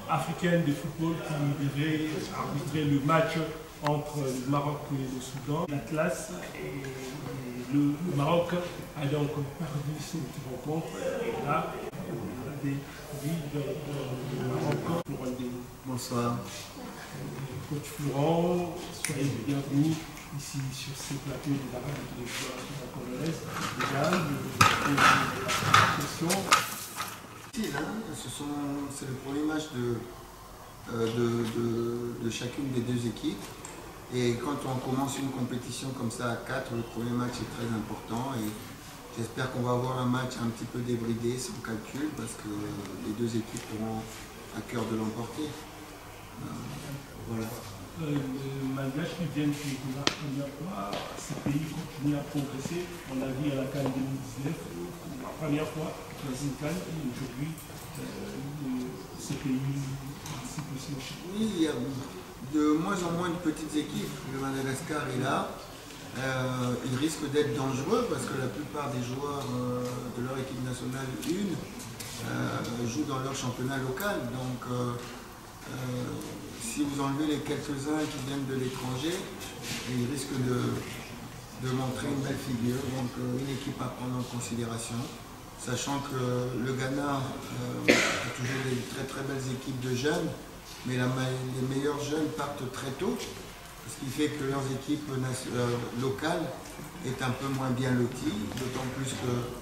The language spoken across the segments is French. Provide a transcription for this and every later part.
Africaine de football qui devait arbitrer le match entre le Maroc et le Soudan. L'Atlas et le Maroc a donc perdu cette rencontre. Et là, on a des vies de Maroc pour un des... Bonsoir. Coach Florent, soyez bienvenus ici sur ce plateau de la radio de télévision Déjà, je pose la question. C'est le premier match de chacune des deux équipes. Et quand on commence une compétition comme ça à 4, le premier match est très important. Et j'espère qu'on va avoir un match un petit peu débridé, sans calcul, parce que les deux équipes auront à cœur de l'emporter. Voilà. Malgré qu'ils viennent pour la première fois, ces pays continuent à progresser. On l'a vu à la CAN 2019, la première fois dans une CAN, et aujourd'hui, ces pays participent aussi au championnat. Oui, il y a de moins en moins de petites équipes. Le Madagascar est là. Il risque d'être dangereux parce que la plupart des joueurs de leur équipe nationale 1 jouent dans leur championnat local. Donc, si vous enlevez les quelques-uns qui viennent de l'étranger, ils risquent de montrer une belle figure. Donc une équipe à prendre en considération, sachant que le Ghana a toujours des très très belles équipes de jeunes, mais les meilleurs jeunes partent très tôt, ce qui fait que leurs équipes locales est un peu moins bien loties, d'autant plus que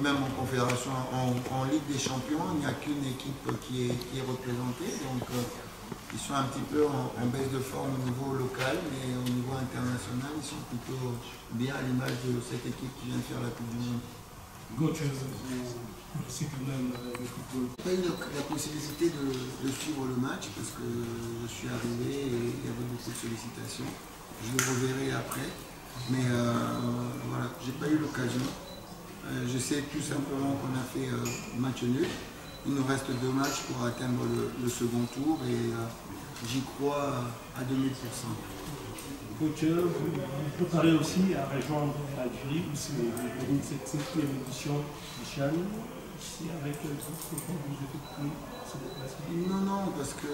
même en confédération, en Ligue des Champions, il n'y a qu'une équipe qui est représentée. Donc ils sont un petit peu en baisse de forme au niveau local, mais au niveau international, ils sont plutôt bien à l'image de cette équipe qui vient de faire la Coupe du Monde. Coach, c'est quand même le football. J'ai pas eu la possibilité de suivre le match parce que je suis arrivé et il y avait beaucoup de sollicitations. Je le reverrai après, mais voilà, j'ai pas eu l'occasion. Je sais tout simplement qu'on a fait match nul. Il nous reste 2 matchs pour atteindre le second tour et j'y crois à 2000%. Coach, vous préparez aussi à rejoindre l'Algérie, où c'est cette 7e édition du CHAN, ici avec d'autres que vous effectuez ce déplacement. Non, parce que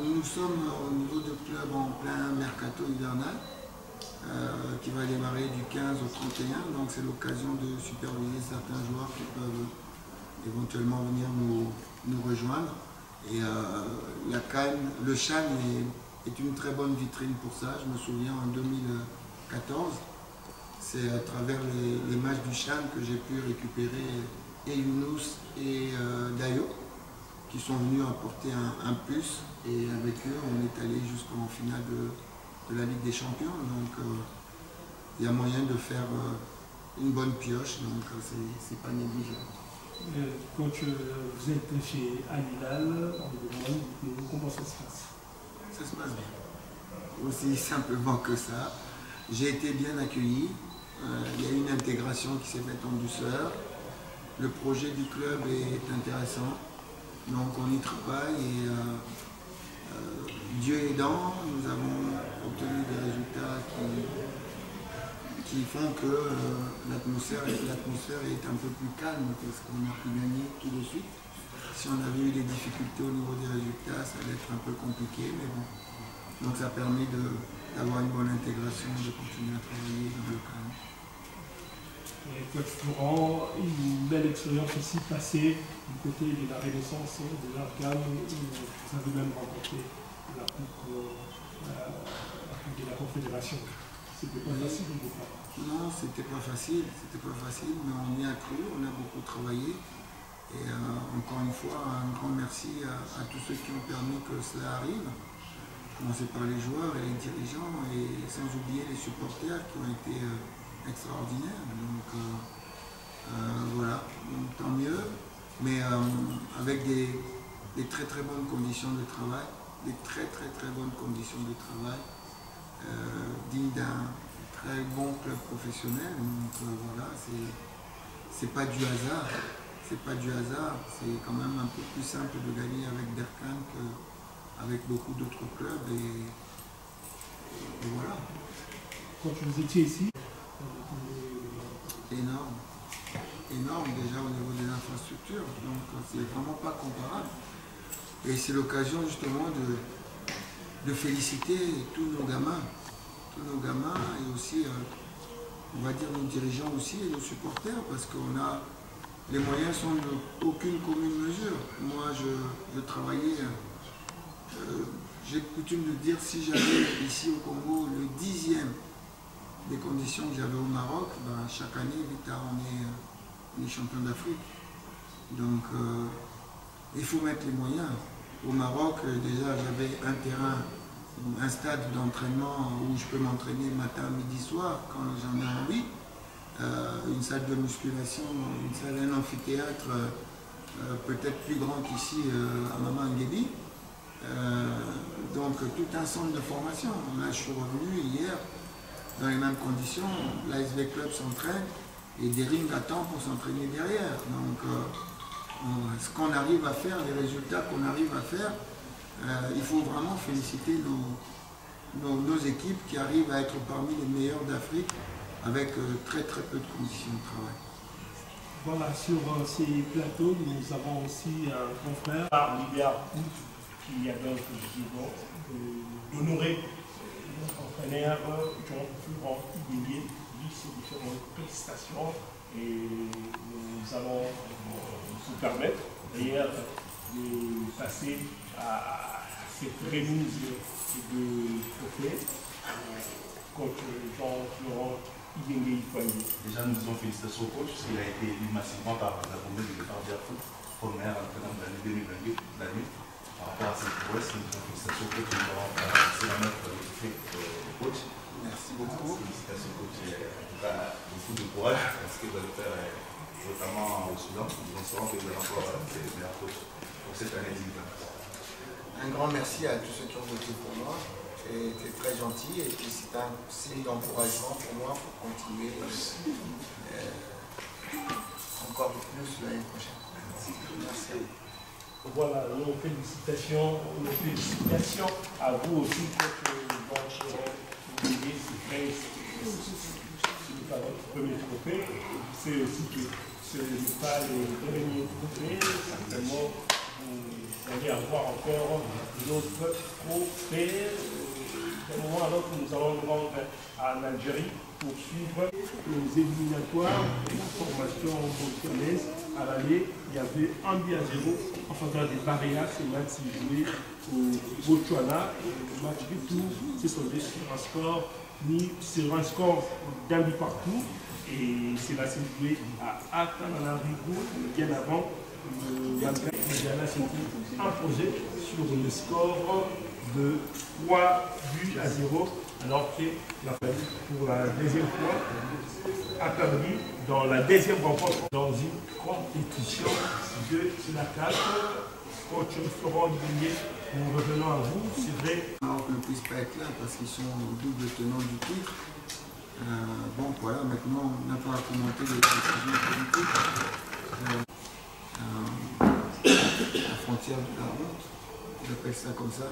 nous sommes au niveau de club en plein mercato hivernal. Qui va démarrer du 15 au 31, donc c'est l'occasion de superviser certains joueurs qui peuvent éventuellement venir nous rejoindre. Et la CAN, le CHAN est une très bonne vitrine pour ça. Je me souviens en 2014, c'est à travers les matchs du CHAN que j'ai pu récupérer et Younous et Dayo, qui sont venus apporter un plus, et avec eux on est allé jusqu'en finale de la Ligue des Champions, donc il y a moyen de faire une bonne pioche, donc c'est pas négligeable. Coach, vous êtes chez Al Hilal, comment ça se passe? Ça se passe bien, aussi simplement que ça. J'ai été bien accueilli, il y a eu une intégration qui s'est faite en douceur, le projet du club est intéressant, donc on y travaille et Dieu aidant, nous avons obtenu des résultats qui font que l'atmosphère est un peu plus calme parce qu'on a pu gagner tout de suite. Si on avait eu des difficultés au niveau des résultats, ça allait être un peu compliqué, mais bon. Donc ça permet d'avoir une bonne intégration, de continuer à travailler dans le calme. Et Coach Florent, une belle expérience aussi passée du côté de la Renaissance de l'Arcam, où vous avez même remporté la coupe de la Confédération. C'était pas facile au départ. Non, c'était pas facile, mais on y a cru, on a beaucoup travaillé. Et encore une fois, un grand merci à tous ceux qui ont permis que cela arrive. Commencer par les joueurs et les dirigeants, et sans oublier les supporters qui ont été extraordinaires. Donc voilà, donc, tant mieux, mais avec des très très bonnes conditions de travail, des très bonnes conditions de travail, digne d'un très bon club professionnel. Donc voilà, c'est pas du hasard, c'est quand même un peu plus simple de gagner avec Berkane qu'avec beaucoup d'autres clubs, et voilà. Quand vous étiez ici, énorme déjà au niveau des infrastructures, donc c'est vraiment pas comparable. Et c'est l'occasion justement de féliciter tous nos gamins et aussi, on va dire, nos dirigeants aussi et nos supporters, parce qu'on a, les moyens sont d'aucune commune mesure. Moi, je travaillais, j'ai coutume de dire, si j'avais ici au Congo le 10e des conditions que j'avais au Maroc, ben, chaque année, vite on est champion d'Afrique. Donc, il faut mettre les moyens. Au Maroc, déjà, j'avais un terrain, un stade d'entraînement où je peux m'entraîner matin, midi, soir, quand j'en ai envie. Une salle de musculation, un amphithéâtre peut-être plus grand qu'ici à Mama Nguébi. Donc, tout un centre de formation. Là, je suis revenu hier dans les mêmes conditions. L'ASV Club s'entraîne et des rings attendent pour s'entraîner derrière. Donc, ce qu'on arrive à faire, les résultats qu'on arrive à faire, il faut vraiment féliciter nos équipes qui arrivent à être parmi les meilleures d'Afrique avec très peu de conditions de travail. Voilà, sur ces plateaux, nous avons aussi un confrère, Libéa, qui a donc honoré notre entraîneur Jean-Florent Ibénié, ses différentes prestations, et nous allons nous permettre d'ailleurs de passer à cette remise de trophée coach Jean-Florent Ibénié. Déjà, nous disons félicitations au coach, puisqu'il a été élu massivement par la Bombée de départ d'Airfoot, première entraîneur de l'année 2022. Par rapport à cette prouesse, nous disons félicitations au coach, nous allons passer la main pour le trophée au coach. Merci beaucoup. Félicitations coach, en tout cas beaucoup de courage parce que vous allez faire notamment au Soudan. Nous espérons que vous allez encore être les meilleurs coachs pour cette année 2020. Un grand merci à tous ceux qui ont voté pour moi. C'est très gentil et puis c'est un signe d'encouragement pour moi pour continuer encore plus l'année prochaine. Merci à vous. Voilà, nos félicitations à vous aussi, coach Jean-Florent. C'est pas votre premier trophée. C'est aussi que ce n'est pas le dernier trophée. Certainement, vous allez avoir encore d'autres trophées. D'un moment à l'autre, nous allons nous rendre en Algérie pour suivre les éliminatoires et la formation botswanaise. À l'aller, il y avait 1-0 en faveur des Barrières. Ce match s'est joué au Botswana. Et le match du tout s'est soldé sur un score d'un but partout. Et cela s'est joué à Antananarivo, bien avant le Ghana s'est imposé sur le score de 3-0, alors qu'il a fallu pour la deuxième fois affaibli dans la deuxième rencontre dans une compétition de la CAF. Coach Florent Ibénié, nous revenons à vous, c'est vrai. Alors qu'on ne puisse pas être là parce qu'ils sont double tenants du titre. Bon voilà, maintenant on n'a pas à commenter les décisions politiques. La frontière de la honte, j'appelle ça comme ça,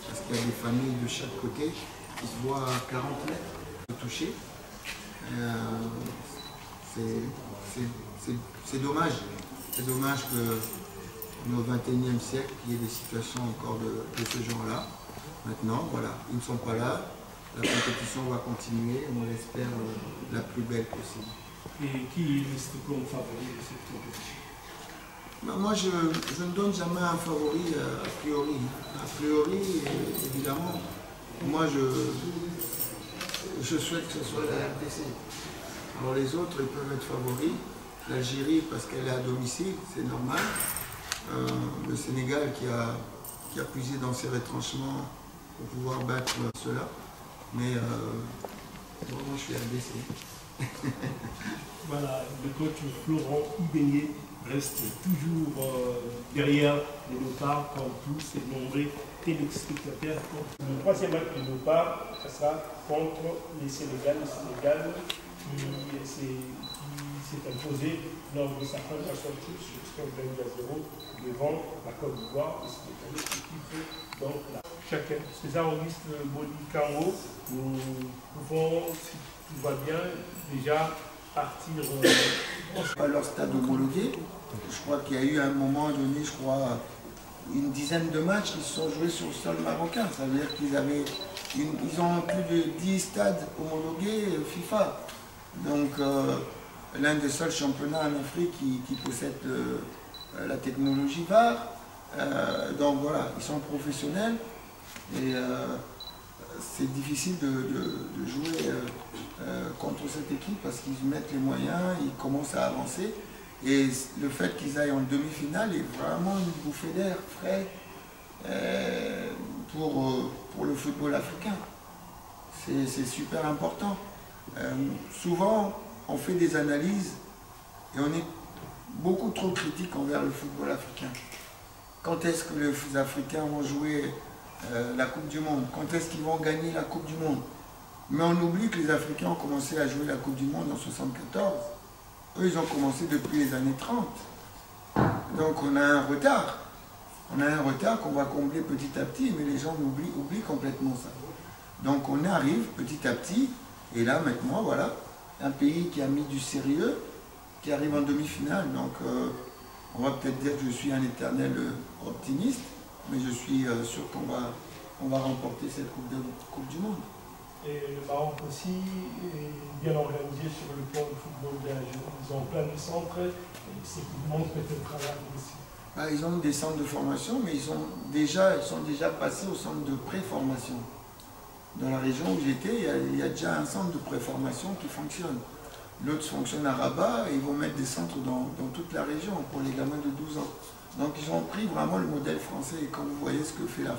parce qu'il y a des familles de chaque côté qui se voient à 40 mètres de toucher. C'est dommage. C'est dommage que au XXIe siècle, il y ait des situations encore de ce genre-là. Maintenant, voilà, ils ne sont pas là. La compétition va continuer, on l'espère la plus belle possible. Et qui reste comme favori de cette compétition? Moi, je ne donne jamais un favori a priori. A priori, évidemment, moi, je souhaite que ce soit la RDC. Alors les autres, ils peuvent être favoris. L'Algérie, parce qu'elle est à domicile, c'est normal. Le Sénégal qui a puisé dans ses retranchements pour pouvoir battre cela. Mais bon, moi, je suis RDC. Voilà, le coach Florent Ibénié reste toujours derrière les Léopards comme tous ces nombreux téléspectateurs. Le troisième match de Léopards, ce sera contre les Sénégal. Le Sénégal qui s'est imposé lors de sa première sortie sur le score de 2-0 devant la Côte d'Ivoire. C'est une équipe donc là. Chacun, César Auguste Bolikango, nous pouvons, si tout va bien, déjà partir pas leur stade homologué. Je crois qu'il y a eu un moment donné, je crois, une dizaine de matchs qui se sont joués sur le sol marocain. Ça veut dire ils ont plus de 10 stades homologués FIFA. Donc l'un des seuls championnats en Afrique qui possède la technologie VAR. Donc voilà, ils sont professionnels et c'est difficile de jouer contre cette équipe parce qu'ils mettent les moyens, ils commencent à avancer. Et le fait qu'ils aillent en demi-finale est vraiment une bouffée d'air frais pour le football africain. C'est super important. Souvent, on fait des analyses et on est beaucoup trop critique envers le football africain. Quand est-ce que les Africains vont jouer la Coupe du Monde? Quand est-ce qu'ils vont gagner la Coupe du Monde? Mais on oublie que les Africains ont commencé à jouer la Coupe du Monde en 1974. Eux, ils ont commencé depuis les années 30. Donc on a un retard. On a un retard qu'on va combler petit à petit, mais les gens oublient complètement ça. Donc on arrive petit à petit, et là maintenant, voilà, un pays qui a mis du sérieux, qui arrive en demi-finale. Donc on va peut-être dire que je suis un éternel optimiste, mais je suis sûr qu'on va remporter cette Coupe du Monde. Et le Maroc aussi est bien organisé sur le plan du football des jeunes. Ils ont plein de centres et c'est qui montre le travail aussi. Ils ont des centres de formation, mais ils sont déjà passés au centre de pré-formation. Dans la région où j'étais, il y a déjà un centre de pré-formation qui fonctionne. L'autre fonctionne à Rabat et ils vont mettre des centres dans toute la région pour les gamins de 12 ans. Donc ils ont pris vraiment le modèle français. Et quand vous voyez ce que fait la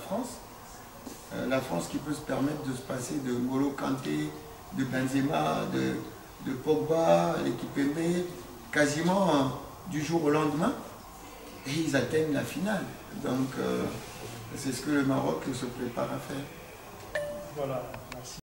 France qui peut se permettre de se passer de N'Golo Kanté, de Benzema, de Pogba, l'équipe aimée, quasiment du jour au lendemain, et ils atteignent la finale. Donc c'est ce que le Maroc se prépare à faire. Voilà, merci.